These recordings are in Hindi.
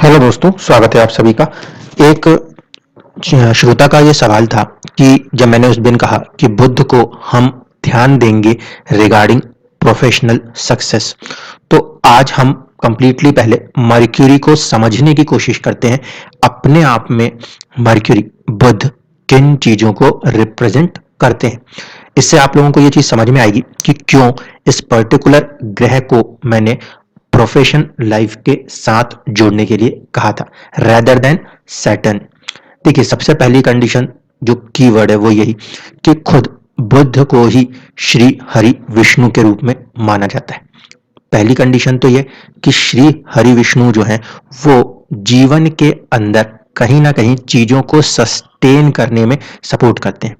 हेलो दोस्तों, स्वागत है आप सभी का। एक श्रोता का ये सवाल था कि जब मैंने उस दिन कहा कि बुध को हम ध्यान देंगे रिगार्डिंग प्रोफेशनल सक्सेस, तो आज हम कंप्लीटली पहले मर्क्यूरी को समझने की कोशिश करते हैं। अपने आप में मर्क्यूरी, बुध किन चीजों को रिप्रेजेंट करते हैं। इससे आप लोगों को ये चीज समझ में आएगी कि क्यों इस पर्टिकुलर ग्रह को मैंने प्रोफेशन लाइफ के साथ जोड़ने के लिए कहा था रेदर देन सैटर्न। देखिए, सबसे पहली कंडीशन जो कीवर्ड है वो यही कि खुद बुद्ध को ही श्री हरि विष्णु के रूप में माना जाता है। पहली कंडीशन तो ये कि श्री हरि विष्णु जो है वो जीवन के अंदर कहीं ना कहीं चीजों को सस्टेन करने में सपोर्ट करते हैं।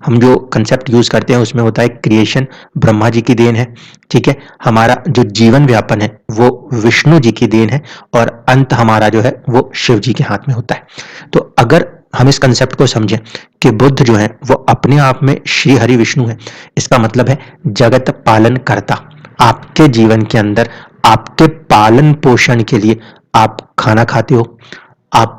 हम जो कंसेप्ट यूज करते हैं उसमें होता है क्रिएशन ब्रह्मा जी की देन है, ठीक है। हमारा जो जीवन व्यापन है वो विष्णु जी की देन है और अंत हमारा जो है वो शिव जी के हाथ में होता है। तो अगर हम इस कंसेप्ट को समझें कि बुद्ध जो है वो अपने आप में श्री हरि विष्णु है, इसका मतलब है जगत पालन करता। आपके जीवन के अंदर आपके पालन पोषण के लिए आप खाना खाते हो, आप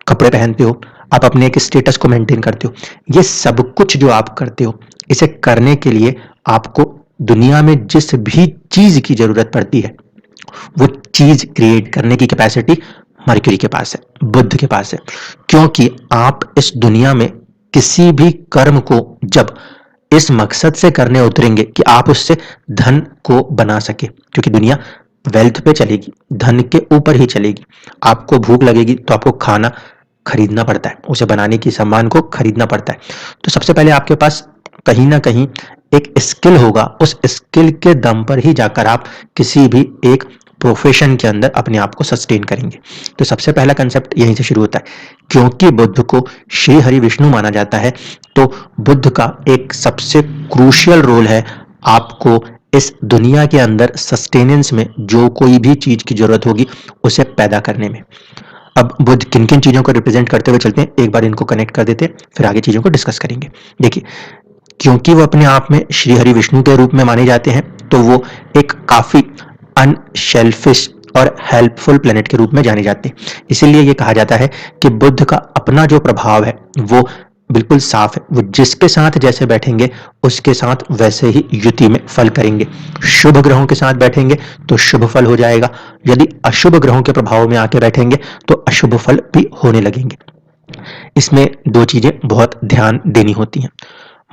कपड़े पहनते हो, आप अपने एक स्टेटस को मेंटेन करते हो। ये सब कुछ जो आप करते हो, इसे करने के लिए आपको दुनिया में जिस भी चीज की जरूरत पड़ती है वो चीज क्रिएट करने की कैपेसिटी मर्क्यूरी के पास है, बुद्ध के पास है। क्योंकि आप इस दुनिया में किसी भी कर्म को जब इस मकसद से करने उतरेंगे कि आप उससे धन को बना सके, क्योंकि दुनिया वेल्थ पे चलेगी, धन के ऊपर ही चलेगी। आपको भूख लगेगी तो आपको खाना खरीदना पड़ता है, उसे बनाने की सामान को खरीदना पड़ता है। तो सबसे पहले आपके पास कहीं ना कहीं एक स्किल होगा, उस स्किल के दम पर ही जाकर आप किसी भी एक प्रोफेशन के अंदर अपने आप को सस्टेन करेंगे। तो सबसे पहला कंसेप्ट यहीं से शुरू होता है। क्योंकि बुद्ध को श्री हरि विष्णु माना जाता है, तो बुद्ध का एक सबसे क्रूशियल रोल है आपको इस दुनिया के अंदर सस्टेनेंस में जो कोई भी चीज की जरूरत होगी उसे पैदा करने में। अब बुद्ध किन किन चीजों को रिप्रेजेंट करते हुए चलते हैं, एक बार इनको कनेक्ट कर देते हैं, फिर आगे चीजों को डिस्कस करेंगे। देखिए, क्योंकि वो अपने आप में श्री हरि विष्णु के रूप में माने जाते हैं, तो वो एक काफी अनशेल्फिश और हेल्पफुल प्लेनेट के रूप में जाने जाते हैं। इसीलिए ये कहा जाता है कि बुद्ध का अपना जो प्रभाव है वो बिल्कुल साफ है। वो जिसके साथ जैसे बैठेंगे उसके साथ वैसे ही युति में फल करेंगे। शुभ ग्रहों के साथ बैठेंगे तो शुभ फल हो जाएगा, यदि अशुभ ग्रहों के प्रभाव में आके बैठेंगे तो अशुभ फल भी होने लगेंगे। इसमें दो चीजें बहुत ध्यान देनी होती हैं।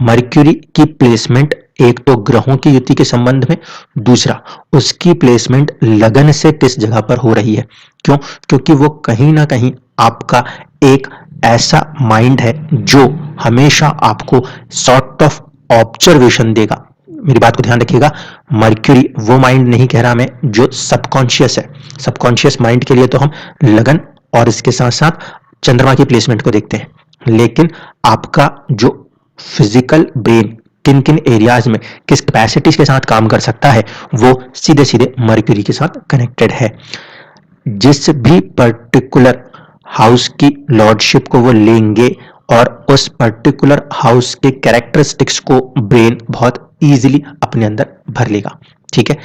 मर्क्यूरी की प्लेसमेंट एक तो ग्रहों की युति के संबंध में, दूसरा उसकी प्लेसमेंट लगन से किस जगह पर हो रही है। क्यों? क्योंकि वो कहीं ना कहीं आपका एक ऐसा माइंड है जो हमेशा आपको सॉर्ट ऑफ ऑब्जर्वेशन देगा। मेरी बात को ध्यान रखिएगा, मर्क्यूरी वो माइंड नहीं कह रहा मैं जो सबकॉन्शियस है। सबकॉन्शियस माइंड के लिए तो हम लगन और इसके साथ साथ चंद्रमा की प्लेसमेंट को देखते हैं, लेकिन आपका जो फिजिकल ब्रेन किन किन एरियाज में किस कैपेसिटीज के साथ काम कर सकता है वो सीधे सीधे मर्क्यूरी के साथ कनेक्टेड है। जिस भी पर्टिकुलर हाउस की लॉर्डशिप को वो लेंगे और उस पर्टिकुलर हाउस के कैरेक्टरिस्टिक्स को ब्रेन बहुत इजीली अपने अंदर भर लेगा, ठीक है।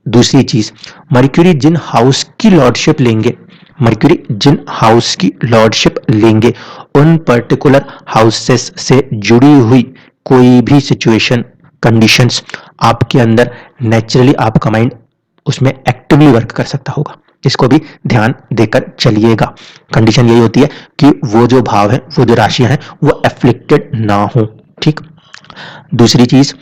दूसरी चीज, मर्क्यूरी जिन हाउस की लॉर्डशिप लेंगे, मर्क्यूरी जिन हाउस की लॉर्डशिप लेंगे उन पर्टिकुलर हाउसेस से जुड़ी हुई कोई भी सिचुएशन, कंडीशंस आपके अंदर नेचुरली आपका माइंड उसमें एक्टिवली वर्क कर सकता होगा। इसको भी ध्यान देकर चलिएगा। कंडीशन यही होती है कि वो जो भाव है, वो जो राशियां हैं वो एफ्लिक्टेड ना हो, ठीक। दूसरी चीज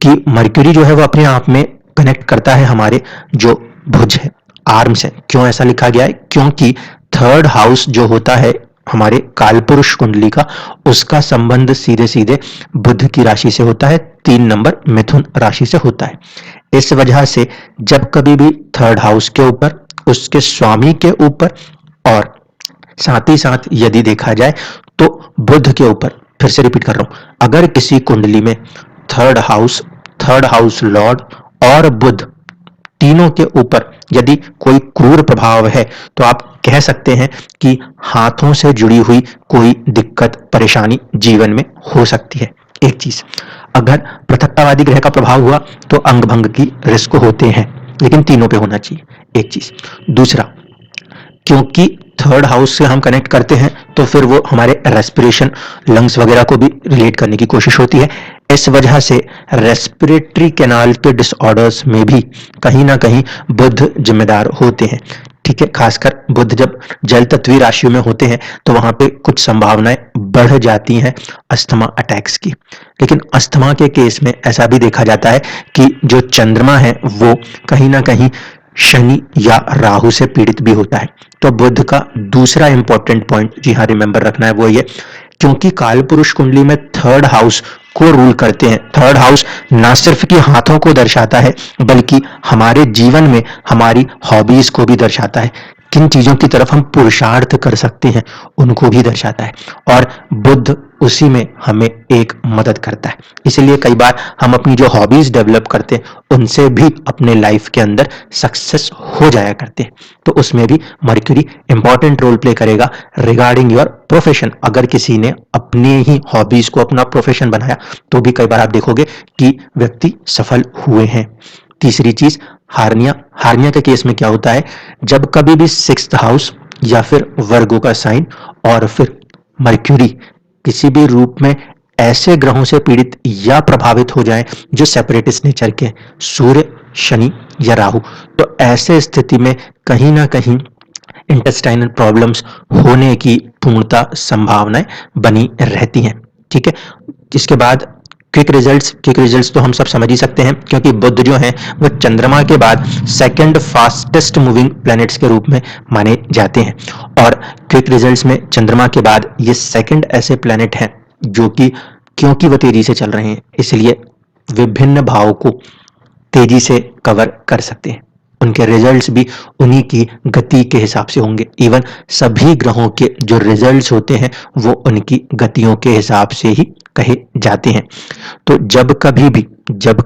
कि मर्क्यूरी जो है वो अपने आप में कनेक्ट करता है हमारे जो भुज है, आर्म्स है। क्यों ऐसा लिखा गया है? क्योंकि थर्ड हाउस जो होता है हमारे कालपुरुष कुंडली का, उसका संबंध सीधे सीधे बुध की राशि से होता है, 3 नंबर मिथुन राशि से होता है। इस वजह से जब कभी भी थर्ड हाउस के ऊपर, उसके स्वामी के ऊपर और साथ ही साथ यदि देखा जाए तो बुध के ऊपर, फिर से रिपीट कर रहा हूं, अगर किसी कुंडली में थर्ड हाउस लॉर्ड और बुध तीनों के ऊपर यदि कोई क्रूर प्रभाव है तो आप कह सकते हैं कि हाथों से जुड़ी हुई कोई दिक्कत परेशानी जीवन में हो सकती है। एक चीज, अगर पृथकतावादी ग्रह का प्रभाव हुआ तो अंग भंग की रिस्क होते हैं, लेकिन तीनों पे होना चाहिए। एक चीज। दूसरा, क्योंकि थर्ड हाउस से हम कनेक्ट करते हैं तो फिर वो हमारे रेस्पिरेशन, लंग्स वगैरह को भी रिलेट करने की कोशिश होती है। इस वजह से रेस्पिरेटरी कैनाल के डिसऑर्डर्स में भी कहीं ना कहीं बुध जिम्मेदार होते हैं। ठीक है, खासकर बुध जब जल तत्वीय राशियों में होते हैं तो वहां पे कुछ संभावनाएं बढ़ जाती हैं अस्थमा अटैक्स की। लेकिन अस्थमा के केस में ऐसा भी देखा जाता है कि जो चंद्रमा है वो कहीं ना कहीं शनि या राहु से पीड़ित भी होता है। तो बुध का दूसरा इंपॉर्टेंट पॉइंट जी हाँ रिमेंबर रखना है वो ये, क्योंकि कालपुरुष कुंडली में थर्ड हाउस को रूल करते हैं। थर्ड हाउस ना सिर्फ कि हाथों को दर्शाता है बल्कि हमारे जीवन में हमारी हॉबीज को भी दर्शाता है, किन चीजों की तरफ हम पुरुषार्थ कर सकते हैं उनको भी दर्शाता है, और बुध उसी में हमें एक मदद करता है। इसलिए कई बार हम अपनी जो हॉबीज डेवलप करते हैं उनसे भी अपने लाइफ के अंदर सक्सेस हो जाया करते हैं। तो उसमें भी मर्क्यूरी इंपॉर्टेंट रोल प्ले करेगा रिगार्डिंग योर प्रोफेशन। अगर किसी ने अपने ही हॉबीज को अपना प्रोफेशन बनाया तो भी कई बार आप देखोगे कि व्यक्ति सफल हुए हैं। तीसरी चीज हार्निया। हार्निया के केस में क्या होता है, जब कभी भी सिक्स्थ हाउस या फिर वर्गो का साइन और फिर मर्क्यूरी किसी भी रूप में ऐसे ग्रहों से पीड़ित या प्रभावित हो जाएं जो सेपरेटिस्ट नेचर के, सूर्य, शनि या राहु, तो ऐसे स्थिति में कहीं ना कहीं इंटेस्टाइनल प्रॉब्लम्स होने की पूर्णता संभावनाएं बनी रहती हैं। ठीक है, इसके बाद क्विक रिजल्ट्स तो हम सब समझ ही सकते हैं, क्योंकि बुध जो है वो चंद्रमा के बाद सेकंड फास्टेस्ट मूविंग प्लैनेट्स के रूप में माने जाते हैं। और क्विक रिजल्ट्स में चंद्रमा के बाद ये सेकंड ऐसे प्लैनेट हैं जो कि क्योंकि वो तेजी से चल रहे हैं इसलिए विभिन्न भावों को तेजी से कवर कर सकते हैं। उनके रिजल्ट्स भी उन्हीं की गति के हिसाब से होंगे। इवन सभी ग्रहों के जो रिजल्ट्स होते हैं वो उनकी गतियों के हिसाब से ही कहे जाते हैं। तो जब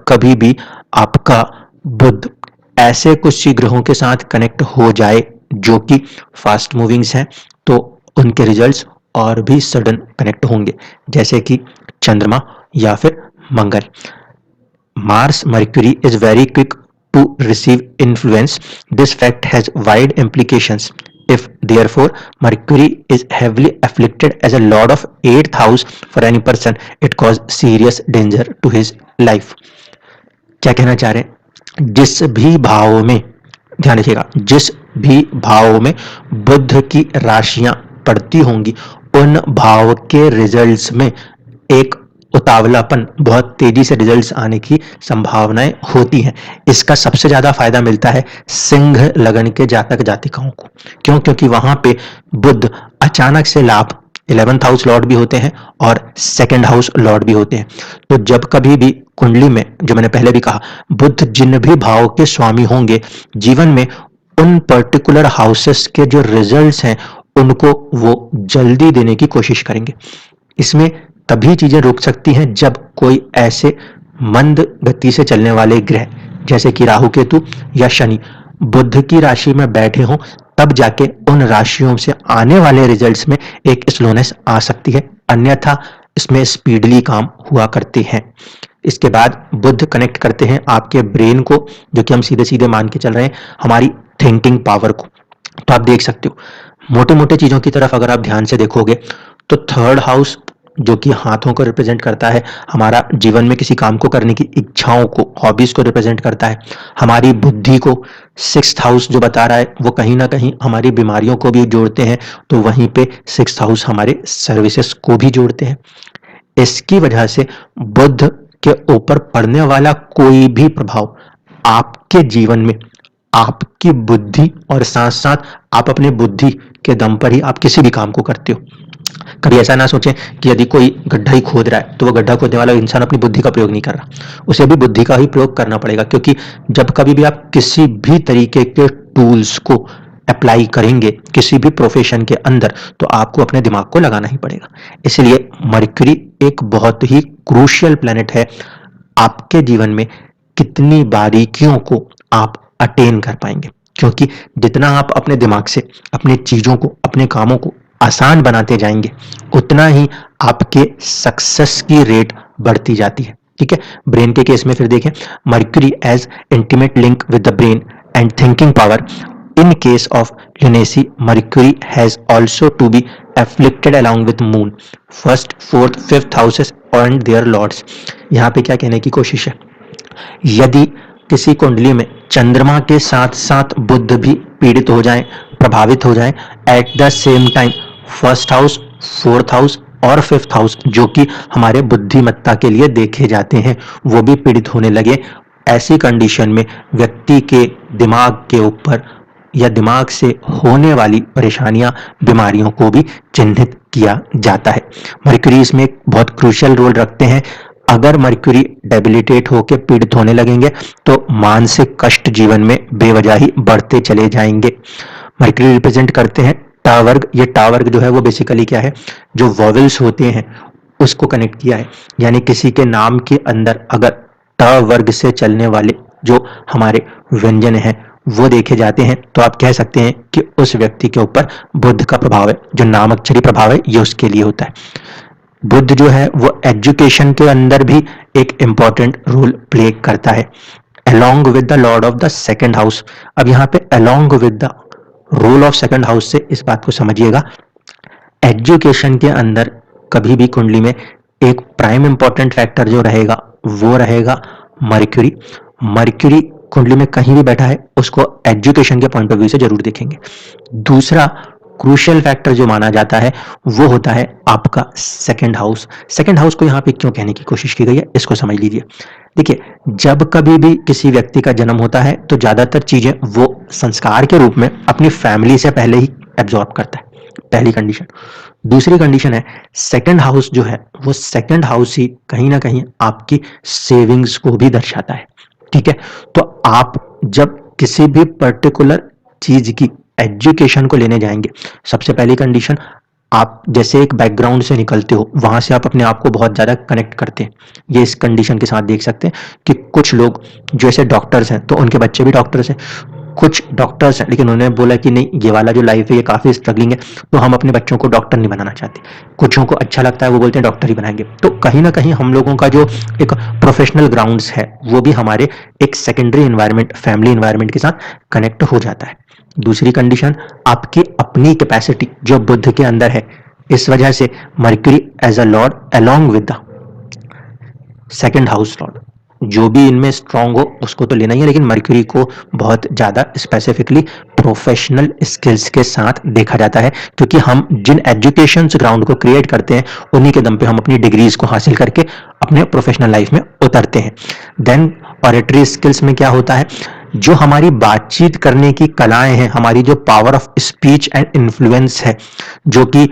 कभी भी आपका बुध ऐसे कुछ ग्रहों के साथ कनेक्ट हो जाए जो कि फास्ट मूविंग्स हैं तो उनके रिजल्ट्स और भी सडन कनेक्ट होंगे, जैसे कि चंद्रमा या फिर मंगल। Mars Mercury is very quick to receive influence. This fact has wide implications. If therefore Mercury is heavily afflicted as a lord of 8th house for any person, it causes serious danger to his life. क्या कहना चाह रहे हैं, जिस भी भाव में, ध्यान रखिएगा, जिस भी भाव में बुध की राशियां पड़ती होंगी उन भाव के रिजल्ट्स में एक उतावलापन, बहुत तेजी से रिजल्ट्स आने की संभावनाएं होती हैं। इसका सबसे ज्यादा फायदा मिलता है सिंह लगन के जातक जातिकाओं को। क्यों? क्योंकि वहां पे बुध अचानक से लाभ 11th हाउस लॉर्ड भी होते हैं और सेकंड हाउस लॉर्ड भी होते हैं। तो जब कभी भी कुंडली में, जो मैंने पहले भी कहा, बुध जिन भी भाव के स्वामी होंगे जीवन में उन पर्टिकुलर हाउसेस के जो रिजल्ट्स हैं उनको वो जल्दी देने की कोशिश करेंगे। इसमें तभी चीजें रुक सकती हैं जब कोई ऐसे मंद गति से चलने वाले ग्रह जैसे कि राहु केतु या शनि बुध की राशि में बैठे हों, तब जाके उन राशियों से आने वाले रिजल्ट्स में एक स्लोनेस आ सकती है, अन्यथा इसमें स्पीडली काम हुआ करते हैं। इसके बाद बुध कनेक्ट करते हैं आपके ब्रेन को, जो कि हम सीधे सीधे मान के चल रहे हैं हमारी थिंकिंग पावर को। तो आप देख सकते हो मोटे मोटे चीजों की तरफ अगर आप ध्यान से देखोगे तो थर्ड हाउस जो कि हाथों को रिप्रेजेंट करता है, हमारा जीवन में किसी काम को करने की इच्छाओं को, हॉबीज को रिप्रेजेंट करता है। हमारी बुद्धि को सिक्स्थ हाउस जो बता रहा है वो कहीं ना कहीं हमारी बीमारियों को भी जोड़ते हैं, तो वहीं पे सिक्स्थ हाउस हमारे सर्विसेज को भी जोड़ते हैं। इसकी वजह से बुध के ऊपर पड़ने वाला कोई भी प्रभाव आपके जीवन में आपकी बुद्धि और साथ साथ आप अपनी बुद्धि के दम पर ही आप किसी भी काम को करते हो। कभी ऐसा ना सोचें कि यदि कोई गड्ढा ही खोद रहा है तो वो गड्ढा खोदने वाला इंसान अपनी बुद्धि का प्रयोग नहीं कर रहा, उसे भी बुद्धि का ही प्रयोग करना पड़ेगा। क्योंकि जब कभी भी आप किसी भी तरीके के टूल्स को अप्लाई करेंगे किसी भी प्रोफेशन के अंदर तो आपको अपने दिमाग को लगाना ही पड़ेगा। इसलिए मर्क्यूरी एक बहुत ही क्रूशियल प्लैनेट है। आपके जीवन में कितनी बारीकियों को आप अटेन कर पाएंगे, क्योंकि जितना आप अपने दिमाग से अपनी चीजों को, अपने कामों को आसान बनाते जाएंगे उतना ही आपके सक्सेस की रेट बढ़ती जाती है। ठीक है, ब्रेन के केस में फिर देखें, Mercury as intimate link with the brain and thinking power In case of lunacy, Mercury has also to be afflicted along with Moon. First, fourth, fifth houses and their lords. यहाँ पे क्या कहने की कोशिश है, यदि किसी कुंडली में चंद्रमा के साथ साथ बुध भी पीड़ित हो जाएं, प्रभावित हो जाएं, at the same time first house, fourth house और फिफ्थ हाउस जो कि हमारे बुद्धिमत्ता के लिए देखे जाते हैं वो भी पीड़ित होने लगे, ऐसी कंडीशन में व्यक्ति के दिमाग के ऊपर या दिमाग से होने वाली परेशानियां, बीमारियों को भी चिन्हित किया जाता है। मर्क्यूरी इसमें एक बहुत क्रूशियल रोल रखते हैं। अगर मर्क्यूरी डेबिलिटेट होकर पीड़ित होने लगेंगे तो मानसिक कष्ट जीवन में बेवजह ही बढ़ते चले जाएंगे। मर्क्यूरी रिप्रेजेंट करते हैं टा वर्ग। ये टा वर्ग जो है वो बेसिकली क्या है, जो वॉवेल्स होते हैं उसको कनेक्ट किया है, यानी किसी के नाम के अंदर अगर ट वर्ग से चलने वाले जो हमारे व्यंजन हैं वो देखे जाते हैं तो आप कह सकते हैं कि उस व्यक्ति के ऊपर बुध का प्रभाव है। जो नामक्षरी प्रभाव है ये उसके लिए होता है। बुध जो है वो एजुकेशन के अंदर भी एक इंपॉर्टेंट रोल प्ले करता है, along with the lord of the second house. अब यहाँ पे along with the role of second house से इस बात को समझिएगा, एजुकेशन के अंदर कभी भी कुंडली में एक प्राइम इंपॉर्टेंट फैक्टर जो रहेगा वो रहेगा मर्क्यूरी। मर्क्यूरी कुंडली में कहीं भी बैठा है उसको एजुकेशन के पॉइंट ऑफ व्यू से जरूर देखेंगे। दूसरा क्रूशियल फैक्टर जो माना जाता है वो होता है आपका सेकंड हाउस। सेकंड हाउस को यहाँ पे क्यों कहने की कोशिश की गई है इसको समझ लीजिए। देखिए, जब कभी भी किसी व्यक्ति का जन्म होता है तो ज्यादातर चीजें वो संस्कार के रूप में अपनी फैमिली से पहले ही एब्जॉर्ब करता है, पहली कंडीशन। दूसरी कंडीशन है सेकंड हाउस जो है वो सेकंड हाउस ही कहीं ना कहीं आपकी सेविंग्स को भी दर्शाता है। ठीक है, तो आप जब किसी भी पर्टिकुलर चीज की एजुकेशन को लेने जाएंगे, सबसे पहली कंडीशन, आप जैसे एक बैकग्राउंड से निकलते हो वहां से आप अपने आप को बहुत ज्यादा कनेक्ट करते हैं। ये इस कंडीशन के साथ देख सकते हैं कि कुछ लोग जो ऐसे डॉक्टर्स हैं तो उनके बच्चे भी डॉक्टर्स हैं, कुछ डॉक्टर्स हैं लेकिन उन्होंने बोला कि नहीं ये वाला जो लाइफ है ये काफी स्ट्रगलिंग है तो हम अपने बच्चों को डॉक्टर नहीं बनाना चाहते। कुछों को अच्छा लगता है वो बोलते हैं डॉक्टर ही बनाएंगे। तो कहीं ना कहीं हम लोगों का जो एक प्रोफेशनल ग्राउंड्स है वो भी हमारे एक सेकेंडरी एनवायरनमेंट, फैमिली एनवायरनमेंट के साथ कनेक्ट हो जाता है। दूसरी कंडीशन, आपकी अपनी कैपेसिटी जो बुध के अंदर है, इस वजह से Mercury as a lord along with the second house lord, जो भी इनमें स्ट्रांग हो उसको तो लेना ही है, लेकिन मर्क्यूरी को बहुत ज्यादा स्पेसिफिकली प्रोफेशनल स्किल्स के साथ देखा जाता है, क्योंकि हम जिन एजुकेशन ग्राउंड को क्रिएट करते हैं उन्हीं के दम पे हम अपनी डिग्रीज को हासिल करके अपने प्रोफेशनल लाइफ में उतरते हैं। देन ऑरेटरी स्किल्स में क्या होता है, जो हमारी बातचीत करने की कलाएं हैं, हमारी जो power of speech and influence है, जो कि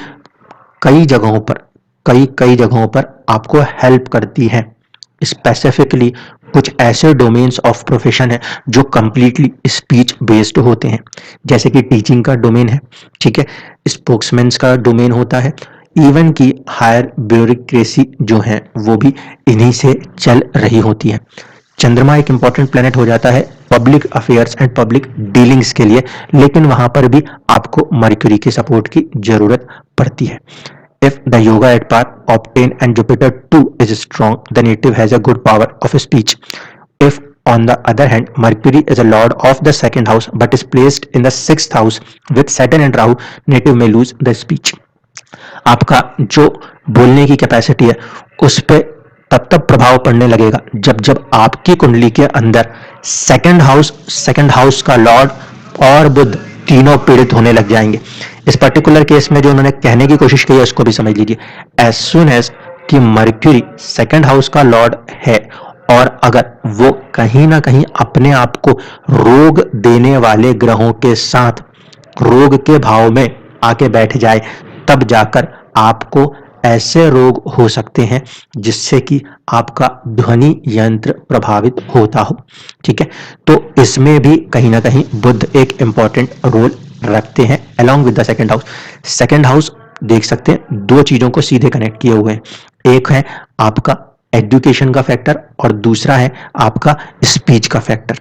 कई जगहों पर आपको हेल्प करती है। स्पेसिफिकली कुछ ऐसे डोमेन्स ऑफ प्रोफेशन है जो कंप्लीटली स्पीच बेस्ड होते हैं, जैसे कि टीचिंग का डोमेन है, ठीक है, स्पोक्समैन का डोमेन होता है, इवन की हायर ब्यूरोक्रेसी जो है वो भी इन्हीं से चल रही होती है। चंद्रमा एक इंपॉर्टेंट प्लेनेट हो जाता है public affairs and public dealings के लिए, लेकिन वहां पर भी आपको मर्क्यूरी के सपोर्ट की जरूरत पड़ती है। If the yoga at path obtained and Jupiter too is strong, the native has a good power of speech. If on the other hand Mercury is a lord of the second house but is placed in the sixth house with Saturn and Rahu, native may lose the speech. आपका जो बोलने की कैपेसिटी है उस पे तब प्रभाव पड़ने लगेगा जब जब आपकी कुंडली के अंदर सेकंड हाउस का लॉर्ड और बुध तीनों पीड़ित होने लग जाएंगे। इस पर्टिकुलर केस में जो उन्होंने कहने की कोशिश की है उसको भी समझ लीजिए। एज सुन एज कि मर्क्यूरी सेकंड हाउस का लॉर्ड है और अगर वो कहीं ना कहीं अपने आप को रोग देने वाले ग्रहों के साथ रोग के भाव में आके बैठ जाए, तब जाकर आपको ऐसे रोग हो सकते हैं जिससे कि आपका ध्वनि यंत्र प्रभावित होता हो। ठीक है, तो इसमें भी कहीं ना कहीं बुध एक इंपॉर्टेंट रोल रखते हैं along with the second house. Second house देख सकते हैं दो चीजों को सीधे कनेक्ट किए हुए हैं, एक है आपका एजुकेशन का फैक्टर और दूसरा है आपका स्पीच का फैक्टर।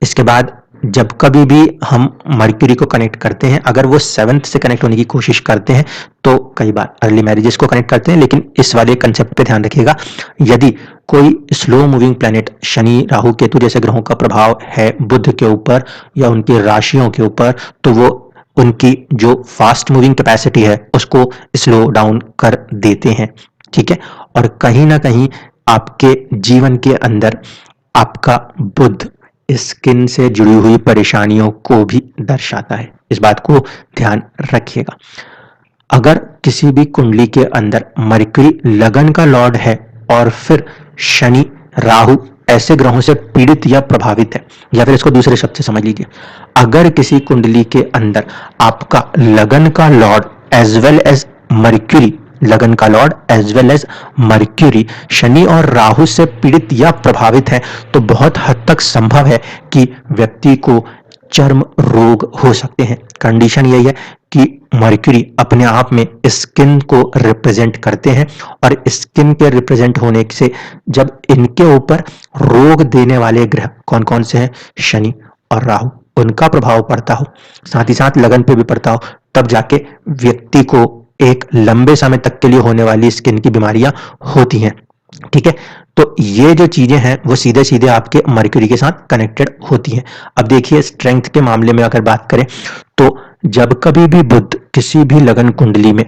इसके बाद जब कभी भी हम मर्क्यूरी को कनेक्ट करते हैं, अगर वो 7th से कनेक्ट होने की कोशिश करते हैं तो कई बार अर्ली मैरिजेस को कनेक्ट करते हैं, लेकिन इस वाले कंसेप्ट पे ध्यान रखिएगा, यदि कोई slow moving planet Shani, Rahu, Ketu जैसे ग्रहों का प्रभाव है बुध के ऊपर या उनकी राशियों के ऊपर, तो वो उनकी जो फास्ट मूविंग कैपेसिटी है उसको स्लो डाउन कर देते हैं, ठीक है। और कहीं ना कहीं आपके जीवन के अंदर आपका बुध स्किन से जुड़ी हुई परेशानियों को भी दर्शाता है, इस बात को ध्यान रखिएगा। अगर किसी भी कुंडली के अंदर मरकरी लगन का लॉर्ड है और फिर शनि, राहु ऐसे ग्रहों से पीड़ित या प्रभावित है, या फिर इसको दूसरे शब्द से समझ लीजिए, अगर किसी कुंडली के अंदर आपका लगन का lord as well as Mercury, लगन का lord as well as Mercury Shani और राहु से पीड़ित या प्रभावित है, तो बहुत हद तक संभव है कि व्यक्ति को चर्म रोग हो सकते हैं। कंडीशन यही है कि मर्क्यूरी अपने आप में स्किन को रिप्रेजेंट करते हैं, और स्किन के रिप्रेजेंट होने से जब इनके ऊपर रोग देने वाले ग्रह कौन कौन से हैं, शनि और राहु, उनका प्रभाव पड़ता हो, साथ ही साथ लगन पे भी पड़ता हो, तब जाके व्यक्ति को एक लंबे समय तक के लिए होने वाली स्किन की बीमारियां होती हैं, ठीक है। तो ये जो चीजें हैं वो सीधे सीधे आपके मर्क्यूरी के साथ कनेक्टेड होती हैं। अब देखिए स्ट्रेंथ के मामले में अगर बात करें तो जब कभी भी बुध किसी भी लगन कुंडली में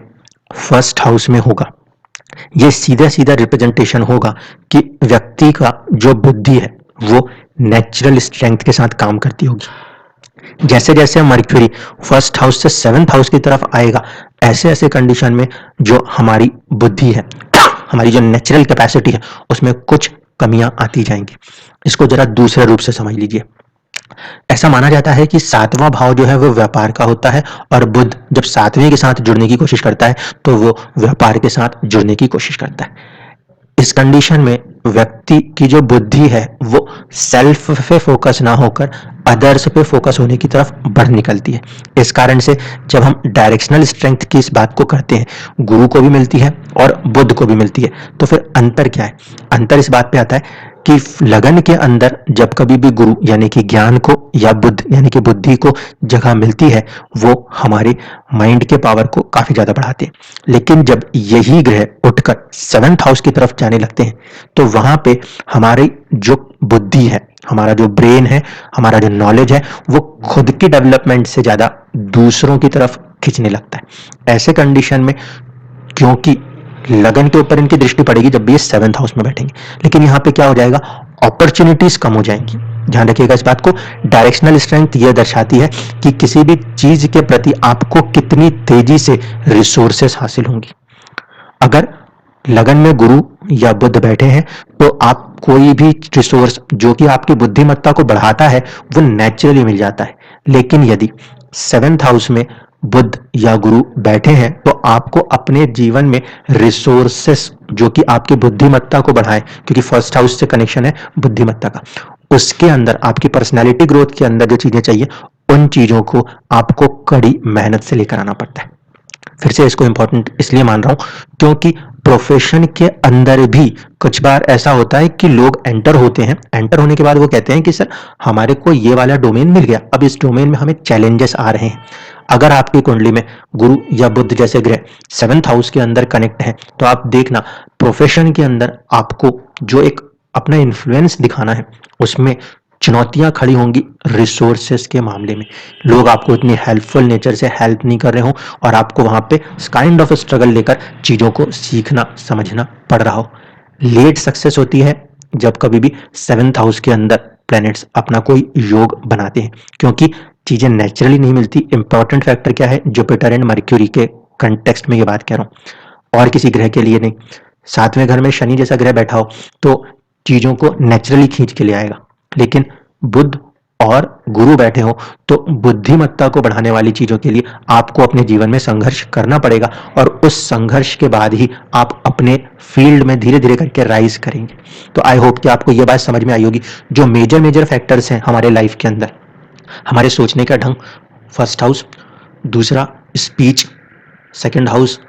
फर्स्ट हाउस में होगा, ये सीधा सीधा रिप्रेजेंटेशन होगा कि व्यक्ति का जो बुद्धि है वो नेचुरल स्ट्रेंथ के साथ काम करती होगी। जैसे जैसे मर्क्यूरी फर्स्ट हाउस से 7th हाउस की तरफ आएगा, ऐसे ऐसे कंडीशन में जो हमारी बुद्धि है, हमारी जो नेचुरल कैपेसिटी है, उसमें कुछ कमियां आती जाएंगी। इसको जरा दूसरे रूप से समझ लीजिए। ऐसा माना जाता है कि 7वां भाव जो है वो व्यापार का होता है, और बुध जब 7वें के साथ जुड़ने की कोशिश करता है तो वो व्यापार के साथ जुड़ने की कोशिश करता है। इस कंडीशन में व्यक्ति की जो बुद्धि है वो सेल्फ पे फोकस ना होकर अदर्स पे फोकस होने की तरफ बढ़ निकलती है। इस कारण से जब हम डायरेक्शनल स्ट्रेंथ की इस बात को करते हैं, गुरु को भी मिलती है और बुध को भी मिलती है, तो फिर अंतर क्या है? अंतर इस बात पे आता है कि लगन के अंदर जब कभी भी गुरु यानी कि ज्ञान को या बुध यानी कि बुद्धि को जगह मिलती है, वो हमारे माइंड के पावर को काफी ज्यादा बढ़ाते हैं। लेकिन जब यही ग्रह उठकर 7th हाउस की तरफ जाने लगते हैं, तो वहां पे हमारी जो बुद्धि है, हमारा जो ब्रेन है, हमारा जो नॉलेज है, वो खुद की डेवलपमेंट से ज्यादा दूसरों की तरफ खींचने लगता है। ऐसे कंडीशन में क्योंकि लगन के ऊपर इनकी दृष्टि पड़ेगी जब भी ये 7th हाउस में बैठेंगे, लेकिन यहाँ पे क्या हो जाएगा, अपॉर्चुनिटीज कम हो जाएंगी। ध्यान रखिएगा इस बात को। डायरेक्शनल स्ट्रेंथ ये दर्शाती है कि किसी भी चीज के प्रति आपको कितनी तेजी से रिसोर्सेस हासिल होंगी। अगर लगन में गुरु या बुध बैठे हैं तो आप कोई भी रिसोर्स जो कि आपकी बुद्धिमत्ता को बढ़ाता है वो नेचुरली मिल जाता है। लेकिन यदि 7th हाउस में बुध या गुरु बैठे हैं तो आपको अपने जीवन में रिसोर्सेस जो कि आपकी बुद्धिमत्ता को बढ़ाएं, क्योंकि फर्स्ट हाउस से कनेक्शन है बुद्धिमत्ता का, उसके अंदर आपकी पर्सनैलिटी ग्रोथ के अंदर जो चीजें चाहिए उन चीजों को आपको कड़ी मेहनत से लेकर आना पड़ता है। फिर से इसको इंपॉर्टेंट इसलिए मान रहा हूं क्योंकि प्रोफेशन के अंदर भी कुछ बार ऐसा होता है कि लोग एंटर होते हैं, एंटर होने के बाद वो कहते हैं कि सर हमारे को ये वाला डोमेन मिल गया, अब इस डोमेन में हमें चैलेंजेस आ रहे हैं। अगर आपकी कुंडली में गुरु या बुध जैसे ग्रह 7th हाउस के अंदर कनेक्ट हैं तो आप देखना प्रोफेशन के अंदर आपको जो एक अपना इन्फ्लुएंस दिखाना है उसमें चुनौतियां खड़ी होंगी। रिसोर्सेस के मामले में लोग आपको इतनी हेल्पफुल नेचर से हेल्प नहीं कर रहे हो और आपको वहां पे काइंड ऑफ स्ट्रगल लेकर चीजों को सीखना समझना पड़ रहा हो। लेट सक्सेस होती है जब कभी भी 7th हाउस के अंदर प्लैनेट्स अपना कोई योग बनाते हैं, क्योंकि चीजें नेचुरली नहीं मिलती। इंपॉर्टेंट फैक्टर क्या है, जुपिटर एंड मर्क्यूरी के कंटेक्स्ट में ये बात कह रहा हूं और किसी ग्रह के लिए नहीं। 7वें घर में शनि जैसा ग्रह बैठा हो तो चीजों को नेचुरली खींच के ले आएगा, लेकिन बुध और गुरु बैठे हो तो बुद्धिमत्ता को बढ़ाने वाली चीजों के लिए आपको अपने जीवन में संघर्ष करना पड़ेगा, और उस संघर्ष के बाद ही आप अपने फील्ड में धीरे धीरे करके राइज करेंगे। तो आई होप कि आपको यह बात समझ में आई होगी। जो मेजर मेजर फैक्टर्स हैं हमारे लाइफ के अंदर, हमारे सोचने का ढंग, फर्स्ट हाउस, दूसरा speech, 2nd house,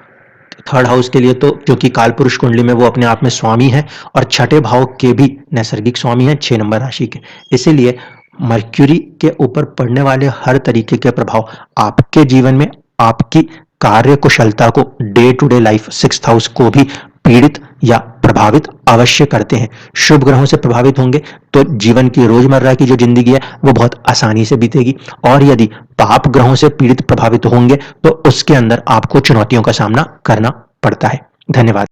3rd house के लिए तो क्योंकि कालपुरुष कुंडली में वो अपने आप में स्वामी है, और 6ठे भाव के भी नैसर्गिक स्वामी है 6 नंबर राशि के, इसीलिए मर्क्यूरी के ऊपर पड़ने वाले हर तरीके के प्रभाव आपके जीवन में आपकी कार्य कुशलता को, day to day life 6th house को भी पीड़ित या प्रभावित अवश्य करते हैं। शुभ ग्रहों से प्रभावित होंगे तो जीवन की रोजमर्रा की जो जिंदगी है वो बहुत आसानी से बीतेगी, और यदि पाप ग्रहों से पीड़ित प्रभावित होंगे तो उसके अंदर आपको चुनौतियों का सामना करना पड़ता है। धन्यवाद।